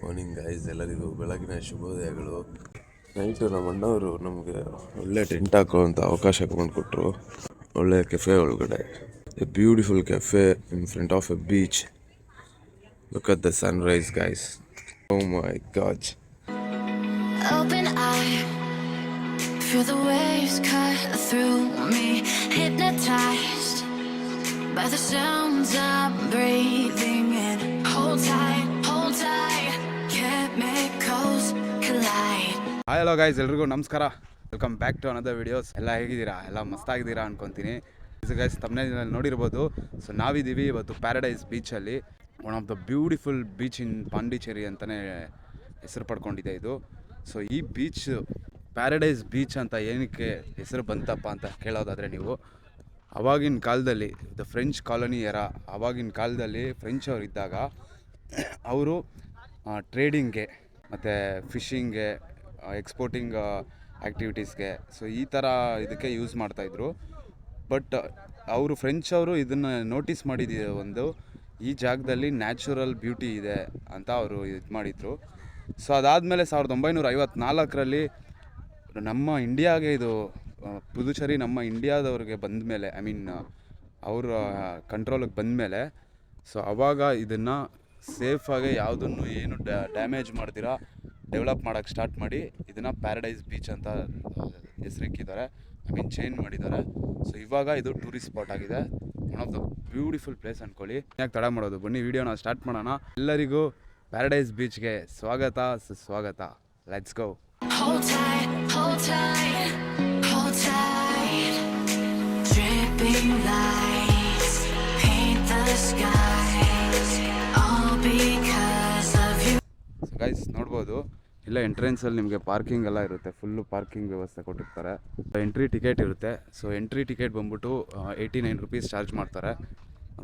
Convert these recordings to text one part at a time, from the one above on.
Morning guys, ಎಲ್ಲರಿಗೂ ಬೆಳಗಿನ ಶುಭೋದಯಗಳು. Night ನಮ್ಮ ಅಣ್ಣವರು ನಮಗೆ ಒಳ್ಳೆ ಟೆಂಟ್ ಹಾಕುವಂಥ ಅವಕಾಶ ಮಾಡಿಕೊಟ್ರು. ಒಳ್ಳೆ ಕೆಫೆ ಒಳಗಡೆ, a beautiful cafe in front of a beach. Look at the sunrise guys. Oh my god. Open eye, feel the waves cut through me, hypnotized by the sounds I'm breathing in. Hold tight, chemicals collide. Hi hello guys, ಎಲ್ರಿಗೂ ನಮಸ್ಕಾರ. Welcome back to another videos. ಎಲ್ಲ ಹೇಗಿದ್ದೀರಾ? ಎಲ್ಲ ಮಸ್ತಾಗಿದ್ದೀರಾ ಅನ್ಕೊತೀನಿ. Guys, ತಮ್ಮನೇಲಿ ನೋಡಿರ್ಬೋದು. So ನಾವಿದ್ದೀವಿ ಇವತ್ತು paradise ಬೀಚಲ್ಲಿ. One of the beautiful beach in Pondicherry ಅಂತಲೇ ಹೆಸರು ಪಡ್ಕೊಂಡಿದೆ ಇದು. ಸೊ ಈ ಬೀಚ್ ಪ್ಯಾರಡೈಸ್ ಬೀಚ್ ಅಂತ ಏನಕ್ಕೆ ಹೆಸರು ಬಂತಪ್ಪ ಅಂತ ಕೇಳೋದಾದರೆ, ನೀವು ಆವಾಗಿನ ಕಾಲದಲ್ಲಿ ದ ಫ್ರೆಂಚ್ ಕಾಲೋನಿ ಆವಾಗಿನ ಕಾಲದಲ್ಲಿ ಫ್ರೆಂಚ್ ಅವರು ಇದ್ದಾಗ ಅವರು ಟ್ರೇಡಿಂಗ್ಗೆ ಮತ್ತು ಫಿಶಿಂಗ್ಗೆ, ಎಕ್ಸ್ಪೋರ್ಟಿಂಗ್ ಆ್ಯಕ್ಟಿವಿಟೀಸ್ಗೆ, ಸೊ ಈ ಥರ ಇದಕ್ಕೆ ಯೂಸ್ ಮಾಡ್ತಾಯಿದ್ರು. ಬಟ್ ಅವರು ಫ್ರೆಂಚ್ ಅವರು ಇದನ್ನು ನೋಟಿಸ್ ಮಾಡಿದ್ದು ಈ ಜಾಗದಲ್ಲಿ ನ್ಯಾಚುರಲ್ ಬ್ಯೂಟಿ ಇದೆ ಅಂತ ಅವರು ಇದು ಮಾಡಿದರು. ಸೊ ಅದಾದಮೇಲೆ 1954ರಲ್ಲಿ ನಮ್ಮ ಇಂಡಿಯಾಗೆ ಇದು ಪುದುಚೇರಿ ನಮ್ಮ ಇಂಡಿಯಾದವ್ರಿಗೆ ಬಂದ ಮೇಲೆ, ಅವರ ಕಂಟ್ರೋಲಿಗೆ ಬಂದ ಮೇಲೆ, ಸೊ ಆವಾಗ ಇದನ್ನು ಸೇಫಾಗಿ ಯಾವುದನ್ನು ಏನು ಡ್ಯಾಮೇಜ್ ಮಾಡ್ದಿರಾ ಡೆವಲಪ್ ಮಾಡೋಕ್ಕೆ ಸ್ಟಾರ್ಟ್ ಮಾಡಿ ಇದನ್ನು ಪ್ಯಾರಡೈಸ್ ಬೀಚ್ ಅಂತ ಹೆಸರಿಕ್ಕಿದ್ದಾರೆ. ಚೇಂಜ್ ಮಾಡಿದ್ದಾರೆ. ಸೊ ಇವಾಗ ಇದು ಟೂರಿಸ್ಟ್ ಸ್ಪಾಟ್ ಆಗಿದೆ. One of the beautiful place ಅಂದ್ಕೊಳ್ಳಿ. ಯಾಕೆ ತಡ ಮಾಡೋದು, ಬನ್ನಿ ವಿಡಿಯೋನ ಸ್ಟಾರ್ಟ್ ಮಾಡೋಣ. ಎಲ್ಲರಿಗೂ ಪ್ಯಾರಡೈಸ್ ಬೀಚ್ಗೆ ಸ್ವಾಗತ, ಸುಸ್ವಾಗತ. Let's go. Hold tight, dripping lights paint the skies, all because of you. So guys, ನೋಡ್ಬೋದು ಇಲ್ಲ ಎಂಟ್ರೆನ್ಸಲ್ಲಿ ನಿಮಗೆ ಪಾರ್ಕಿಂಗ್ ಎಲ್ಲ ಇರುತ್ತೆ. ಫುಲ್ಲು ಪಾರ್ಕಿಂಗ್ ವ್ಯವಸ್ಥೆ ಕೊಟ್ಟಿರ್ತಾರೆ. ಎಂಟ್ರಿ ಟಿಕೆಟ್ ಇರುತ್ತೆ. ಸೊ ಎಂಟ್ರಿ ಟಿಕೆಟ್ ಬಂದ್ಬಿಟ್ಟು 89 ರುಪೀಸ್ ಚಾರ್ಜ್ ಮಾಡ್ತಾರೆ.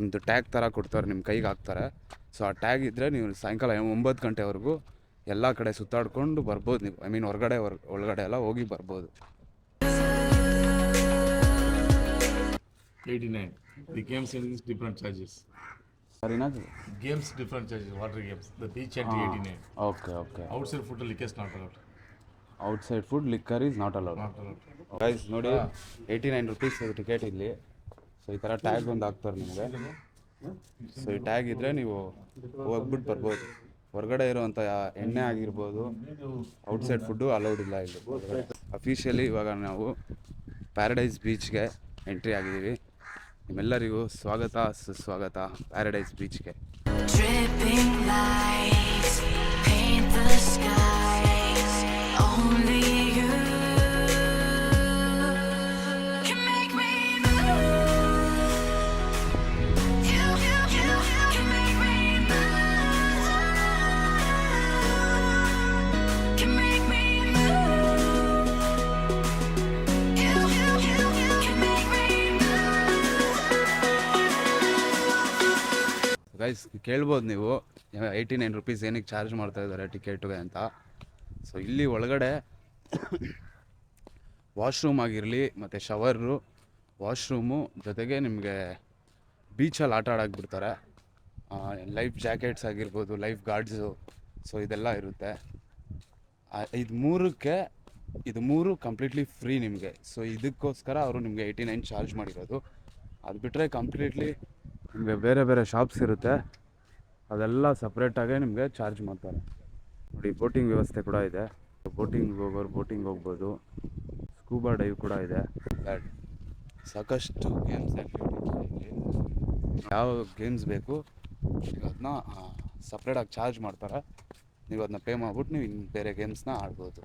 ಒಂದು ಟ್ಯಾಗ್ ಥರ ಕೊಡ್ತಾರೆ, ನಿಮ್ಮ ಕೈಗೆ ಹಾಕ್ತಾರೆ. ಸೊ ಆ ಟ್ಯಾಗ್ ಇದ್ದರೆ ನೀವು ಸಾಯಂಕಾಲ 9 ಗಂಟೆವರೆಗೂ ಎಲ್ಲ ಕಡೆ ಸುತ್ತಾಡ್ಕೊಂಡು ಬರ್ಬೋದು. ನೀವು ಒಳಗಡೆ ಎಲ್ಲ ಹೋಗಿ ಬರ್ಬೋದು. 89. The games is different charges. ಸರಿನಾ? Games different charges. Water games. The beach entry 89. Okay. Outside food liquor is not allowed. Outside food liquor is not allowed. Guys ನೋಡಿ, 89 ರುಪೀಸ್ ಟಿಕೆಟ್ ಇಲ್ಲಿ. ಸೊ ಈ ಥರ ಟ್ಯಾಗ್ ಒಂದು ಹಾಕ್ತಾರೆ ನಿಮಗೆ. So ಈ tag ಇದ್ದರೆ ನೀವು ಹೋಗ್ಬಿಟ್ಟು ಬರ್ಬೋದು. ಹೊರಗಡೆ ಇರೋವಂಥ ಎಣ್ಣೆ ಆಗಿರ್ಬೋದು, ಔಟ್ಸೈಡ್ ಫುಡ್ಡು ಅಲೌಡ್ ಇಲ್ಲ ಇಲ್ಲಿ. ಅಫಿಷಿಯಲಿ ಇವಾಗ ನಾವು ಪ್ಯಾರಡೈಸ್ ಬೀಚ್ಗೆ ಎಂಟ್ರಿ ಆಗಿದ್ದೀವಿ. ನಿಮ್ಮೆಲ್ಲರಿಗೂ ಸ್ವಾಗತ, ಸುಸ್ವಾಗತ paradise ಬೀಚ್ಗೆ. Dripping lights paint the skies, only you can make me move. You can make me move. Can make me move. You can make me move. Guys, ಕೇಳ್ಬೋದು ನೀವು 89 ರುಪೀಸ್ ಏನಕ್ಕೆ charge ಮಾಡ್ತಾ ಇದ್ದಾರೆ ಟಿಕೆಟ್ಗೆ ಅಂತ. ಸೊ ಇಲ್ಲಿ ಒಳಗಡೆ ವಾಶ್ರೂಮ್ ಆಗಿರಲಿ ಮತ್ತು ಶವರು, ವಾಶ್ರೂಮು ಜೊತೆಗೆ ನಿಮಗೆ ಬೀಚಲ್ಲಿ ಆಟ ಆಡೋಕ್ಕೆ ಬಿಡ್ತಾರೆ. ಲೈಫ್ ಜಾಕೆಟ್ಸ್ ಆಗಿರ್ಬೋದು, ಲೈಫ್ ಗಾರ್ಡ್ಸು, ಸೊ ಇದೆಲ್ಲ ಇರುತ್ತೆ. ಇದು ಮೂರು ಕಂಪ್ಲೀಟ್ಲಿ ಫ್ರೀ ನಿಮಗೆ. ಸೊ ಇದಕ್ಕೋಸ್ಕರ ಅವರು ನಿಮಗೆ 89 ಚಾರ್ಜ್ ಮಾಡಿರೋದು. ಅದು ಬಿಟ್ಟರೆ ಕಂಪ್ಲೀಟ್ಲಿ ನಿಮಗೆ ಬೇರೆ ಬೇರೆ ಶಾಪ್ಸ್ ಇರುತ್ತೆ, ಅದೆಲ್ಲ ಸಪ್ರೇಟಾಗೇ ನಿಮಗೆ ಚಾರ್ಜ್ ಮಾಡ್ತಾರೆ. ನೋಡಿ, ಬೋಟಿಂಗ್ ವ್ಯವಸ್ಥೆ ಕೂಡ ಇದೆ. ಬೋಟಿಂಗ್ ಹೋಗೋರು ಬೋಟಿಂಗ್ ಹೋಗ್ಬೋದು. ಸ್ಕೂಬಾ ಡೈವ್ ಕೂಡ ಇದೆ. ಸಾಕಷ್ಟು ಗೇಮ್ಸ್ ಆ್ಯಕ್ಟಿವಿಟೀಸ್ ಇಲ್ಲಿ. ಯಾವ ಗೇಮ್ಸ್ ಬೇಕು ನೀವು ಅದನ್ನ ಸಪ್ರೇಟಾಗಿ ಚಾರ್ಜ್ ಮಾಡ್ತಾರೆ. ನೀವು ಅದನ್ನ ಪೇ ಮಾಡ್ಬಿಟ್ಟು ನೀವು ಇನ್ನು ಬೇರೆ ಗೇಮ್ಸ್ನ ಆಡ್ಬೋದು.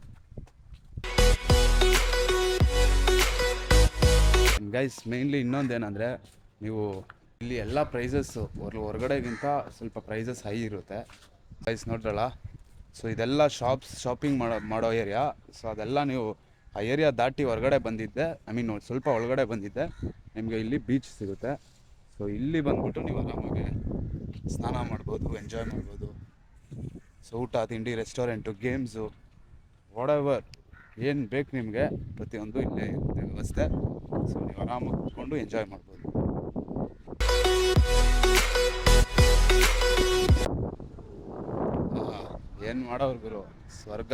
ಗೈಸ್, ಮೇನ್ಲಿ ಇನ್ನೊಂದೇನೆಂದರೆ, ನೀವು ಇಲ್ಲಿ ಎಲ್ಲ ಪ್ರೈಸಸ್ಸು ಹೊರಗಡೆಗಿಂತ ಸ್ವಲ್ಪ ಪ್ರೈಸಸ್ ಹೈ ಇರುತ್ತೆ. ಗೈಸ್ ನೋಡ್ರಲ್ಲ, ಸೊ ಇದೆಲ್ಲ ಶಾಪಿಂಗ್ ಮಾಡೋ ಏರಿಯಾ. ಸೊ ಅದೆಲ್ಲ ನೀವು ಆ ಏರಿಯಾ ದಾಟಿ ಹೊರಗಡೆ ಬಂದಿದ್ದೆ, ಸ್ವಲ್ಪ ಒಳಗಡೆ ಬಂದಿದ್ದೆ, ನಿಮಗೆ ಇಲ್ಲಿ ಬೀಚ್ ಸಿಗುತ್ತೆ. ಸೊ ಇಲ್ಲಿ ಬಂದ್ಬಿಟ್ಟು ನೀವು ಆರಾಮಾಗಿ ಸ್ನಾನ ಮಾಡ್ಬೋದು, ಎಂಜಾಯ್ ಮಾಡ್ಬೋದು. ಸೊ ಊಟ, ತಿಂಡಿ, ರೆಸ್ಟೋರೆಂಟು, ಗೇಮ್ಸು, ವಾಟ್ ಏನು ಬೇಕು ನಿಮಗೆ ಪ್ರತಿಯೊಂದು ಇಲ್ಲೇ ಇರುತ್ತೆ ವ್ಯವಸ್ಥೆ. ಸೊ ನೀವು ಆರಾಮಾಗಿ ಕೂತ್ಕೊಂಡು ಎಂಜಾಯ್ ಮಾಡ್ಬೋದು. ಏನು ಮಾಡೋರು ಗುರು, ಸ್ವರ್ಗ.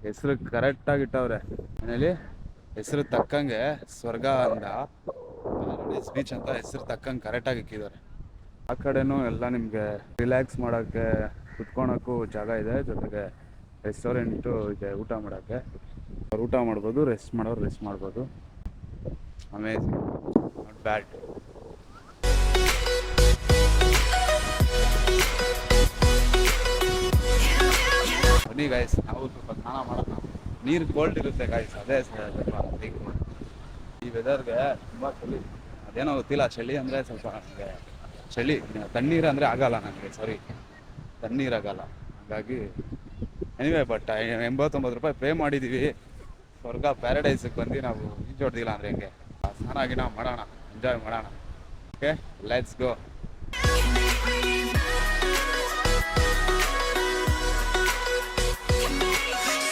ಹೆಸರು ಕರೆಕ್ಟಾಗಿ ಇಟ್ಟವ್ರೆ ಮನೇಲಿ, ಹೆಸರು ತಕ್ಕಂಗೆ ಸ್ವರ್ಗ ಅಂದ ಪ್ಯಾರಡೈಸ್ ಬೀಚ್ ಅಂತ ಹೆಸರು ತಕ್ಕಂಗೆ ಕರೆಕ್ಟಾಗಿ ಇಕ್ಕಿದ್ದಾರೆ. ಆ ಕಡೆನೂ ಎಲ್ಲ ನಿಮಗೆ ರಿಲ್ಯಾಕ್ಸ್ ಮಾಡೋಕ್ಕೆ ಕುತ್ಕೊಳಕ್ಕೂ ಜಾಗ ಇದೆ, ಜೊತೆಗೆ ರೆಸ್ಟೋರೆಂಟು ಇದೆ ಊಟ ಮಾಡೋಕ್ಕೆ. ಅವ್ರು ಊಟ ಮಾಡ್ಬೋದು, ರೆಸ್ಟ್ ಮಾಡೋರು ರೆಸ್ಟ್ ಮಾಡ್ಬೋದು. Amazing, not bad. ಬನ್ನಿ ಗಾಯ್ಸ್, ನಾವು ಸ್ವಲ್ಪ ಸ್ನಾನ ಮಾಡೋಣ. ನೀರು ಕೋಲ್ಡ್ ಇರುತ್ತೆ ಗಾಯ್ಸ್, ಅದೇ ಸ್ವಲ್ಪ ಬೇಕು. ಈ ವೆದರ್ಗೆ ತುಂಬ ಚಳಿ, ಅದೇನೋ ಗೊತ್ತಿಲ್ಲ. ಚಳಿ ಅಂದರೆ ಸ್ವಲ್ಪ ನನಗೆ ಚಳಿ, ತಣ್ಣೀರು ಅಂದರೆ ಆಗಲ್ಲ ನನಗೆ, ಸಾರಿ ತಣ್ಣೀರಾಗಲ್ಲ. ಹಾಗಾಗಿ ಎನಿವೆ, ಬಟ್ 89 ರೂಪಾಯಿ ಪೇ ಮಾಡಿದ್ದೀವಿ. ಸ್ವರ್ಗ ಪ್ಯಾರಡೈಸಿಗೆ ಬಂದು ನಾವು ಈಜೊಡ್ದಿಲ್ಲ ಅಂದರೆ ಹೆಂಗೆ? ಸ್ನಾನ ಗಿನ ಮಾಡೋಣ, ಎಂಜಾಯ್ ಮಾಡೋಣ. Okay, let's go.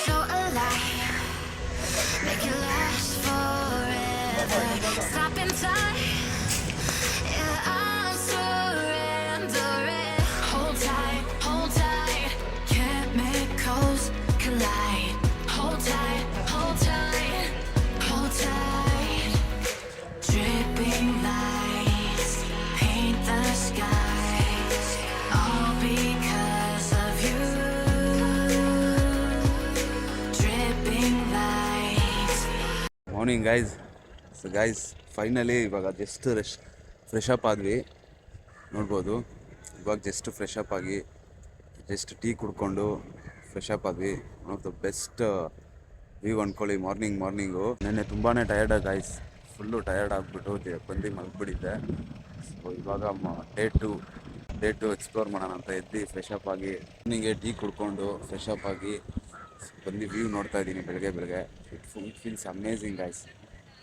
So alive, make it last forever. Stop in time, yeah, I'm surrendering. Hold tight, chemicals collide. Hold tight, hold tight, hold tight. Dripping lights paint the skies, all because of you. Dripping lights. Morning guys. So guys, finally ಇವಾಗ just fresh up ಆದ್ವಿ, ನೋಡ್ಬೋದು. ಇವಾಗ just fresh up ಆಗಿ just tea ಕುಡ್ಕೊಂಡು fresh up ಆದ್ವಿ. One of the best view ಅಂದ್ಕೊಳ್ಳಿ morning. ನೆನ್ನೆ ತುಂಬಾ ಟಯರ್ಡ್ ಗೈಸ್, ಫುಲ್ಲು ಟಯರ್ಡ್ ಆಗಿಬಿಟ್ಟು ಬಂದು ಮಲ್ಬಿಟ್ಟಿದ್ದೆ. ಸೊ ಇವಾಗ ಡೇ ಟು ಎಕ್ಸ್ಪ್ಲೋರ್ ಮಾಡೋಣ ಅಂತ ಎದ್ದು ಫ್ರೆಶ್ ಅಪ್ ಆಗಿ ಮಾರ್ನಿಂಗೆ ಟೀ ಕುಡ್ಕೊಂಡು ಫ್ರೆಶ್ ಅಪ್ ಆಗಿ ಬಂದು ವ್ಯೂ ನೋಡ್ತಾ ಇದ್ದೀನಿ ಬೆಳಗ್ಗೆ. ಇಟ್ ಫೀಲ್ಸ್ ಅಮೇಝಿಂಗ್ ಗೈಸ್,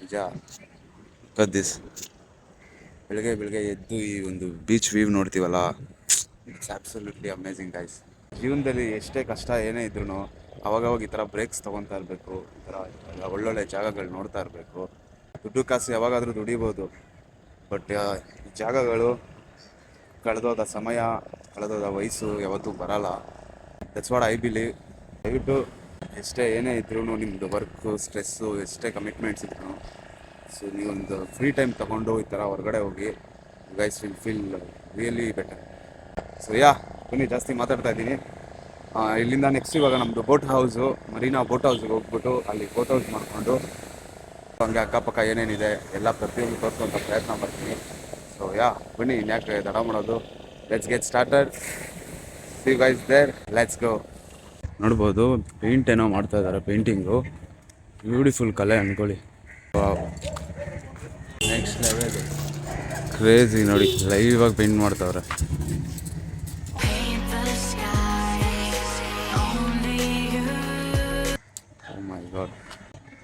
ನಿಜ. ದಿಸ್ ಬೆಳಗ್ಗೆ ಎದ್ದು ಈ ಒಂದು ಬೀಚ್ ವ್ಯೂ ನೋಡ್ತೀವಲ್ಲ, ಇಟ್ಸ್ ಅಬ್ಸಲ್ಯೂಟ್ಲಿ ಅಮೇಝಿಂಗ್ ಗೈಸ್. ಜೀವನದಲ್ಲಿ ಎಷ್ಟೇ ಕಷ್ಟ ಏನೇ ಇದ್ರೂ ಅವಾಗವಾಗ ಈ ಥರ ಬ್ರೇಕ್ಸ್ ತೊಗೊತಾ ಇರಬೇಕು, ಈ ಥರ ಒಳ್ಳೊಳ್ಳೆ ಜಾಗಗಳು ನೋಡ್ತಾ ಇರಬೇಕು. ದುಡ್ಡು ಕಾಸು ಯಾವಾಗಾದರೂ ದುಡಿಬೋದು, ಬಟ್ ಈ ಜಾಗಗಳು ಕಳೆದೋದ ಸಮಯ, ಕಳೆದೋದ ವಯಸ್ಸು ಯಾವತ್ತೂ ಬರಲ್ಲ. That's what I believe. ದಯವಿಟ್ಟು ಎಷ್ಟೇ ಏನೇ ಇದ್ರೂ, ನಿಮ್ಮದು ವರ್ಕು, ಸ್ಟ್ರೆಸ್ಸು, ಎಷ್ಟೇ ಕಮಿಟ್ಮೆಂಟ್ಸ್ ಇದ್ರೂ, ಸೊ ನೀವೊಂದು ಫ್ರೀ ಟೈಮ್ ತೊಗೊಂಡು ಈ ಥರ ಹೊರಗಡೆ ಹೋಗಿ, you guys will feel really better. So ಬನ್ನಿ, ಜಾಸ್ತಿ ಮಾತಾಡ್ತಾ ಇದ್ದೀನಿ. ಇಲ್ಲಿಂದ ನೆಕ್ಸ್ಟ್ ಇವಾಗ ನಮ್ಮದು ಮರೀನಾ ಬೋಟ್ ಹೌಸ್ಗೆ ಹೋಗ್ಬಿಟ್ಟು ಅಲ್ಲಿ ಬೋಟ್ ಹೌಸ್ ಮಾಡಿಕೊಂಡು ಹಂಗೆ ಅಕ್ಕಪಕ್ಕ ಏನೇನಿದೆ ಎಲ್ಲ ಪ್ರತಿಯೊಂದು ತೋರಿಸುವಂಥ ಪ್ರಯತ್ನ ಮಾಡ್ತೀನಿ. ಸೊ ಬನ್ನಿ, ಇನ್ಯಾಕೆ ತಡ ಮಾಡೋದು, let's get started. See you guys there, let's go. ನೋಡ್ಬೋದು, ಪೇಂಟ್ ಏನೋ ಮಾಡ್ತಾ ಇದ್ದಾರೆ, ಪೇಂಟಿಂಗು. ಬ್ಯೂಟಿಫುಲ್ ಕಲೆ ಅಂದ್ಕೊಳ್ಳಿ. ನೆಕ್ಸ್ಟ್ ಲೆವೆಲ್, ಕ್ರೇಜಿ ನೋಡಿ, ಲೈವ್ ಆಗಿ ಪೇಂಟ್ ಮಾಡ್ತಾವ್ರೆ. Paint the skies, only you. Oh my god,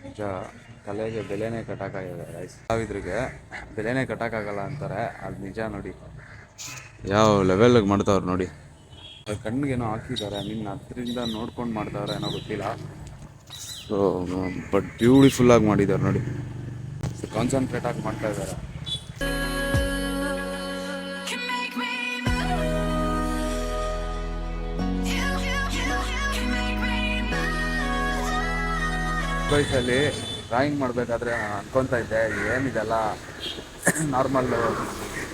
ನಿಜ ಕಲೆಗೆ ಬೆಲೆನೇ ಕಟ್ಟಕ್ಕಾಗಲ್ಲ ಗೈಸ್. ನಾವಿದ್ರಿಗೆ ಬೆಲೆನೇ ಕಟ್ಟಕ್ಕಾಗಲ್ಲ ಅಂತಾರೆ, ಅದು ನಿಜ ನೋಡಿ. ಯಾವ ಲೆವೆಲ್ಗೆ ಮಾಡ್ತಾವ್ರು ನೋಡಿ. ಕಣ್ಣಿಗೇನೋ ಹಾಕಿದ್ದಾರೆ, ನಿನ್ನ ಹತ್ರದಿಂದ ನೋಡ್ಕೊಂಡು ಮಾಡ್ತಾವ್ರೆ ಏನೋ ಗೊತ್ತಿಲ್ಲ. ಸೊ ಬಟ್ ಬ್ಯೂಟಿಫುಲ್ಲಾಗಿ ಮಾಡಿದ್ದಾರೆ ನೋಡಿ. ಸೊ ಕಾನ್ಸಂಟ್ರೇಟ್ ಆಗಿ ಮಾಡ್ತಾ ಇದ್ದಾರೆ. Can make me move. Can make me move. ವಯಸ್ಸಲ್ಲಿ ಡ್ರಾಯಿಂಗ್ ಮಾಡಬೇಕಾದ್ರೆ ನಾನು ಅನ್ಕೊತಾ ಇದ್ದೆ, ಏನಿದೆಲ್ಲ ನಾರ್ಮಲ್ಲು,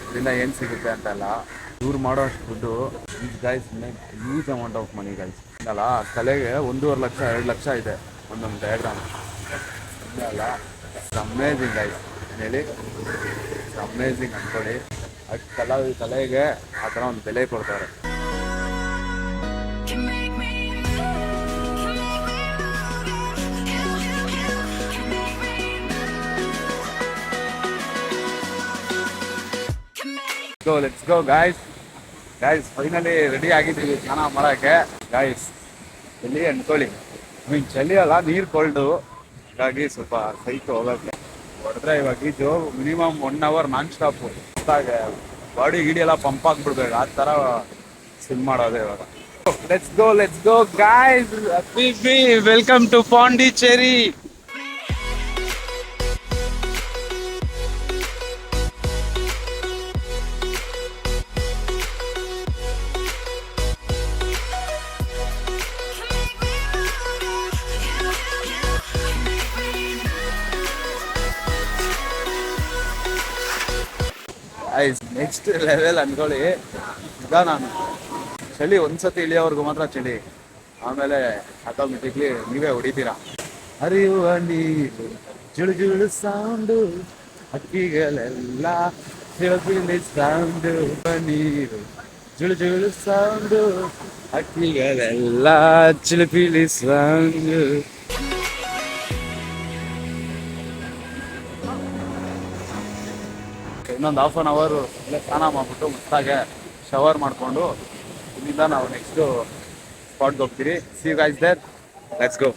ಇದರಿಂದ ಏನು ಸಿಗುತ್ತೆ ಅಂತೆಲ್ಲ. ಇವ್ರು ಮಾಡೋ ಅಷ್ಟು ದುಡ್ಡು, is guys make huge amount of money guys. ಅಲ್ಲ, ಕಲೆಗೆ 1.5 ಲಕ್ಷ 2 ಲಕ್ಷ ಇದೆ ಒಂದೊಂದು ಡಯಾಗ್ರಾಮ್. ಅಲ್ಲ, ಅಮೇಝಿಂಗ್ ಗೈಸ್, ಹೇಳಿ ಅಮೇಝಿಂಗ್ ಅಂದ್ಕೊಳ್ಳಿ. ಅದು ಕಲೆಗೆ ಆ ಥರ ಒಂದು ಬೆಲೆ ಕೊಡ್ತಾರೆ. Can make me move. Can make me move. Let's go guys. Finally ready ಆಗಿದ್ದೀವಿ ಸ್ನಾನ ಮಾಡೋಕ್ಕೆ ಗೈಸ್. ಚಳಿ ಅಂದ್ಕೊಳ್ಳಿ, ಚಳಿ ಅಲ್ಲ, ನೀರು ಕೋಲ್ಡು, ಹಾಗಾಗಿ ಸ್ವಲ್ಪ ಸೈಟ್ ಹೋಗೋಕ್ಕೆ ಹೊಡೆದ್ರೆ ಇವಾಗ ಈಜು minimum 1 hour non stop. Body ಗಿಡಿ ಎಲ್ಲ ಪಂಪ್ ಆಗಿಬಿಡ್ಬೇಕು, ಆ ಥರ ಸ್ವಿಮ್ ಮಾಡೋದು ಇವಾಗ. Let's go guys. Welcome to Pondicherry. Next level ಅನ್ಕೊಳ್ಳಿ. ಈಗ ನಾನು ಚಳಿ ಒಂದ್ಸತಿ ಇಳಿಯೋವರೆಗೂ ಮಾತ್ರ ಚಳಿ, ಆಮೇಲೆ ಆಟೋಮೆಟಿಕ್ಲಿ ನೀವೇ ಹೊಡಿತೀರಾ. ಹರಿಯುವ ನೀರು ಜುಳು ಜುಳು ಸೌಂಡು, ಹಕ್ಕಿಗಳೆಲ್ಲ ಚಿಳುಪಿಲಿ ಸೌಂಡು. ನೀರು ಜುಳು ಜುಳು ಸೌಂಡು, ಹಕ್ಕಿಗಳೆಲ್ಲ ಚಿಳುಪಿಲಿ ಸೌಂಡು. ಇನ್ನೊಂದು ಹಾಫ್ ಆನ್ ಅವರು ಇಲ್ಲೇ ಸ್ನಾನ ಮಾಡ್ಬಿಟ್ಟು ಮಸ್ತಾಗೆ ಶವರ್ ಮಾಡಿಕೊಂಡು ಇಲ್ಲಿಂದ ನಾವು ನೆಕ್ಸ್ಟು ಸ್ಪಾಟ್ಗೆ ಹೋಗ್ತೀವಿ. See you guys there, let's go.